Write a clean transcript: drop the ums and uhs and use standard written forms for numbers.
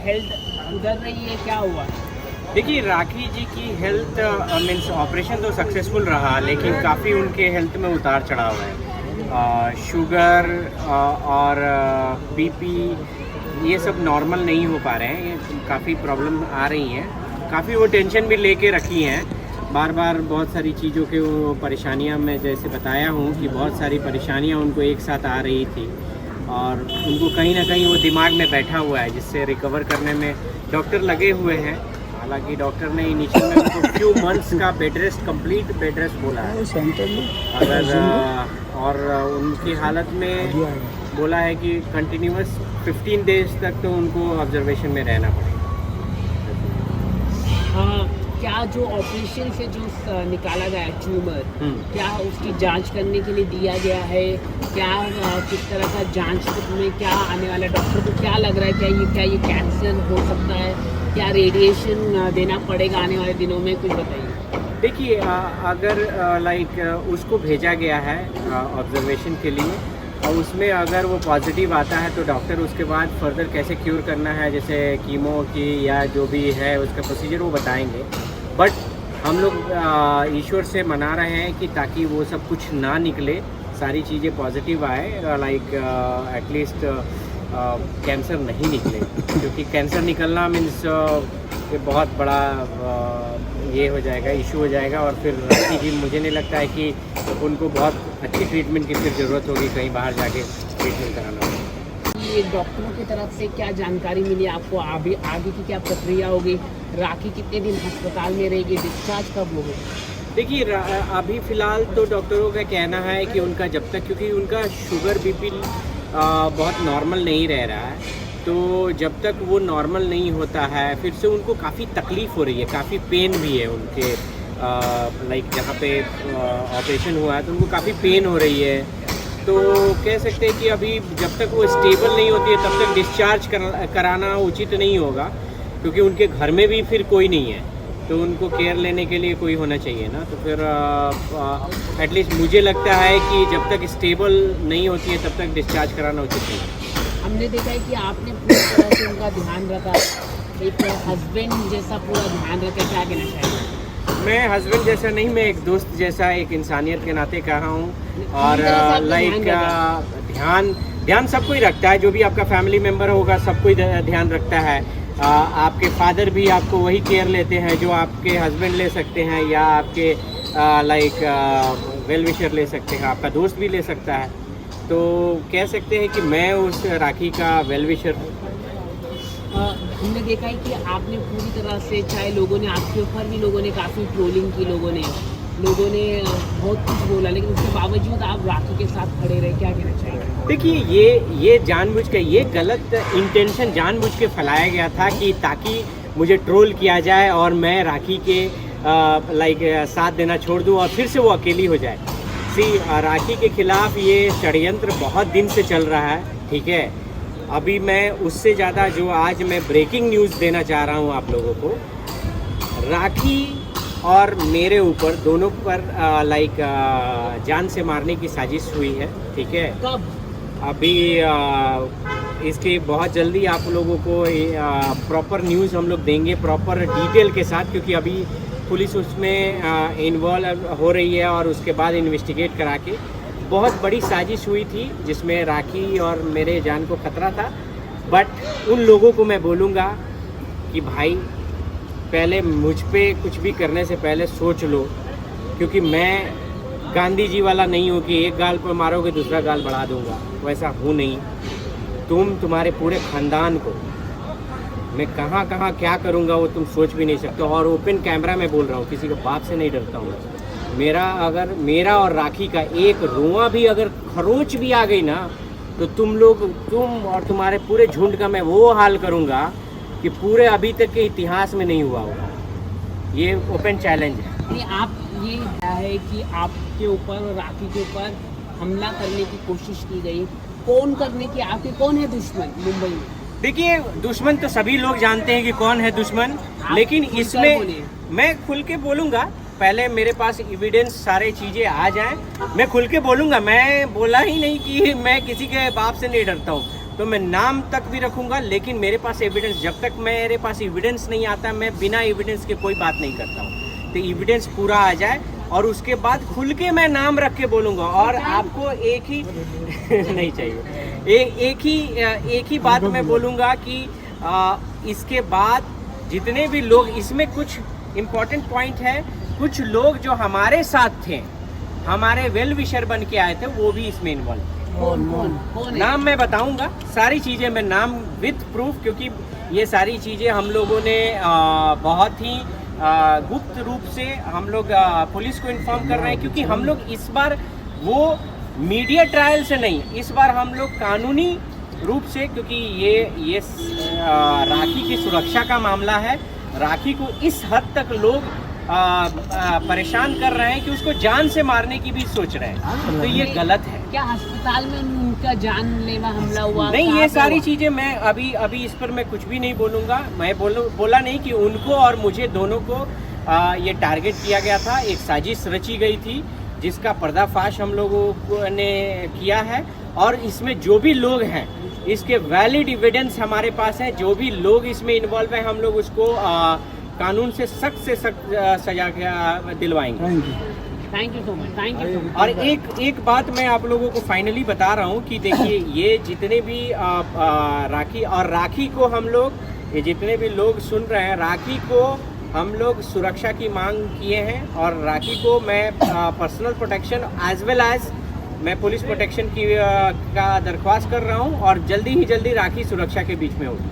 Health सुधर रही है, क्या हुआ? देखिए, राखी जी की हेल्थ मीन्स ऑपरेशन तो सक्सेसफुल रहा, लेकिन काफ़ी उनके हेल्थ में उतार चढ़ाव है। शुगर और बीपी ये सब नॉर्मल नहीं हो पा रहे हैं, ये काफ़ी प्रॉब्लम आ रही हैं। काफ़ी वो टेंशन भी लेके रखी हैं, बार बार बहुत सारी चीज़ों के वो परेशानियां, मैं जैसे बताया हूँ कि बहुत सारी परेशानियां उनको एक साथ आ रही थी और उनको कहीं ना कहीं वो दिमाग में बैठा हुआ है, जिससे रिकवर करने में डॉक्टर लगे हुए हैं। हालांकि डॉक्टर ने इनिशियल में उनको फ्यू मंथ्स का bed rest, complete bed rest बोला है अगर और उनकी हालत में बोला है कि कंटिन्यूअस 15 डेज तक तो उनको ऑब्जर्वेशन में रहना पड़ेगा। क्या जो ऑपरेशन से जो निकाला गया ट्यूमर, क्या उसकी जांच करने के लिए दिया गया है? क्या किस तरह का जांच में क्या आने वाला, डॉक्टर को क्या लग रहा है, क्या ये कैंसर हो सकता है? क्या रेडिएशन देना पड़ेगा आने वाले दिनों में? कुछ बताइए। देखिए, अगर उसको भेजा गया है ऑब्जर्वेशन के लिए और उसमें अगर वो पॉजिटिव आता है तो डॉक्टर उसके बाद फर्दर कैसे क्यूर करना है, जैसे कीमो की या जो भी है उसका प्रोसीजर वो बताएंगे। बट हम लोग ईश्वर से मना रहे हैं कि ताकि वो सब कुछ ना निकले, सारी चीज़ें पॉजिटिव आए, एटलीस्ट कैंसर नहीं निकले, क्योंकि कैंसर निकलना मीन्स ये बहुत बड़ा ये हो जाएगा, इशू हो जाएगा। और फिर राखी जी, मुझे नहीं लगता है कि उनको बहुत अच्छी ट्रीटमेंट की फिर ज़रूरत होगी, कहीं बाहर जाके ट्रीटमेंट कराना होगा। ये डॉक्टरों की तरफ से क्या जानकारी मिली आपको? आगे की क्या प्रक्रिया होगी? राखी कितने दिन अस्पताल में रहेगी? डिस्चार्ज कब होगा? देखिए, अभी फ़िलहाल तो डॉक्टरों का कहना है कि उनका जब तक, क्योंकि उनका शुगर बीपी बहुत नॉर्मल नहीं रह रहा है, तो जब तक वो नॉर्मल नहीं होता है फिर से उनको काफ़ी तकलीफ़ हो रही है, काफ़ी पेन भी है उनके जहाँ पे ऑपरेशन हुआ है तो उनको काफ़ी पेन हो रही है। तो कह सकते हैं कि अभी जब तक वो स्टेबल नहीं होती है तब तक डिस्चार्ज कराना उचित नहीं होगा, क्योंकि उनके घर में भी फिर कोई नहीं है, तो उनको केयर लेने के लिए कोई होना चाहिए ना। तो फिर एटलीस्ट मुझे लगता है कि जब तक स्टेबल नहीं होती है तब तक डिस्चार्ज कराना उचित नहीं है। हमने देखा है कि आपने पूरी तरह से उनका ध्यान रखा, एक हस्बैंड जैसा पूरा ध्यान रखा, क्या कहना चाहिए? मैं हस्बैंड जैसा नहीं, मैं एक दोस्त जैसा, एक इंसानियत के नाते कहा हूँ। और ध्यान सबको ही रखता है, जो भी आपका फैमिली मेम्बर होगा सबको ही ध्यान रखता है। आपके फादर भी आपको वही केयर लेते हैं जो आपके हस्बैंड ले सकते हैं, या आपके वेल विशर ले सकते हैं, आपका दोस्त भी ले सकता है। तो कह सकते हैं कि मैं उस राखी का वेल विशर हूँ। हमने देखा है कि आपने पूरी तरह से, चाहे लोगों ने आपके ऊपर भी, लोगों ने काफ़ी ट्रोलिंग की, लोगों ने बहुत कुछ बोला, लेकिन उसके बावजूद आप राखी के साथ खड़े रहे, क्या कहना चाहिए? देखिए, ये जानबूझ के, ये गलत इंटेंशन जानबूझ के फैलाया गया था कि ताकि मुझे ट्रोल किया जाए और मैं राखी के साथ देना छोड़ दूं और फिर से वो अकेली हो जाए। राखी के खिलाफ ये षड्यंत्र बहुत दिन से चल रहा है, ठीक है। अभी मैं उससे ज़्यादा जो आज मैं ब्रेकिंग न्यूज़ देना चाह रहा हूँ आप लोगों को, राखी और मेरे ऊपर दोनों पर जान से मारने की साजिश हुई है, ठीक है। कब? अभी इसकी बहुत जल्दी आप लोगों को प्रॉपर न्यूज़ हम लोग देंगे, प्रॉपर डिटेल के साथ, क्योंकि अभी पुलिस उसमें इन्वॉल्व हो रही है और उसके बाद इन्वेस्टिगेट करा के, बहुत बड़ी साजिश हुई थी जिसमें राखी और मेरे जान को खतरा था। बट उन लोगों को मैं बोलूँगा कि भाई, पहले मुझ पे कुछ भी करने से पहले सोच लो, क्योंकि मैं गांधी जी वाला नहीं हूँ कि एक गाल पर मारोगे दूसरा गाल बढ़ा दूँगा, वैसा हूँ नहीं। तुम्हारे पूरे ख़ानदान को मैं कहाँ कहाँ क्या करूँगा वो तुम सोच भी नहीं सकते। और ओपन कैमरा में बोल रहा हूँ, किसी के बाप से नहीं डरता हूँ। मेरा और राखी का एक रोआ भी अगर खरोच भी आ गई ना, तो तुम और तुम्हारे पूरे झुंड का मैं वो हाल करूँगा कि पूरे अभी तक के इतिहास में नहीं हुआ होगा। ये ओपन चैलेंज है। नहीं, आप ये है कि आपके ऊपर और राखी के ऊपर हमला करने की कोशिश की गई, कौन करने की? आपके कौन है दुश्मन मुंबई में? देखिए, दुश्मन तो सभी लोग जानते हैं कि कौन है दुश्मन, लेकिन इसमें मैं खुल के बोलूँगा। पहले मेरे पास एविडेंस सारे चीज़ें आ जाएं, मैं खुल के बोलूँगा। मैं बोला ही नहीं कि मैं किसी के बाप से नहीं डरता हूँ। तो मैं नाम तक भी रखूंगा, लेकिन मेरे पास एविडेंस, जब तक मेरे पास एविडेंस नहीं आता मैं बिना एविडेंस के कोई बात नहीं करता हूँ। तो एविडेंस पूरा आ जाए और उसके बाद खुल के मैं नाम रख के बोलूँगा। और आपको एक ही नहीं चाहिए, एक ही बात मैं बोलूँगा कि इसके बाद जितने भी लोग, इसमें कुछ इम्पोर्टेंट पॉइंट है, कुछ लोग जो हमारे साथ थे, हमारे वेल विशर बन के आए थे, वो भी इसमें इन्वॉल्व थे। कौन है? नाम मैं बताऊंगा, सारी चीज़ें मैं नाम विथ प्रूफ, क्योंकि ये सारी चीज़ें हम लोगों ने बहुत ही गुप्त रूप से हम लोग पुलिस को इन्फॉर्म कर रहे हैं, क्योंकि हम लोग इस बार वो मीडिया ट्रायल से नहीं, इस बार हम लोग कानूनी रूप से, क्योंकि ये राखी की सुरक्षा का मामला है। राखी को इस हद तक लोग परेशान कर रहे हैं कि उसको जान से मारने की भी सोच रहे हैं, तो ये गलत है। क्या अस्पताल में उनका जानलेवा हमला हुआ? नहीं, ये सारी चीजें मैं अभी इस पर मैं कुछ भी नहीं बोलूँगा। मैं बोला नहीं कि उनको और मुझे दोनों को ये टारगेट किया गया था, एक साजिश रची गई थी जिसका पर्दाफाश हम लोगों ने किया है। और इसमें जो भी लोग हैं, इसके वैलिड एविडेंस हमारे पास है। जो भी लोग इसमें इन्वॉल्व हैं, हम लोग उसको कानून से सख्त सजा दिलवाएंगे। Thank you so much, thank you. और एक बात मैं आप लोगों को फाइनली बता रहा हूँ कि देखिए, ये जितने भी राखी को हम लोग, ये जितने भी लोग सुन रहे हैं, राखी को हम लोग सुरक्षा की मांग किए हैं और राखी को मैं personal protection as well as मैं पुलिस प्रोटेक्शन की का दरख्वास्त कर रहा हूँ और जल्दी ही जल्दी राखी सुरक्षा के बीच में होगी।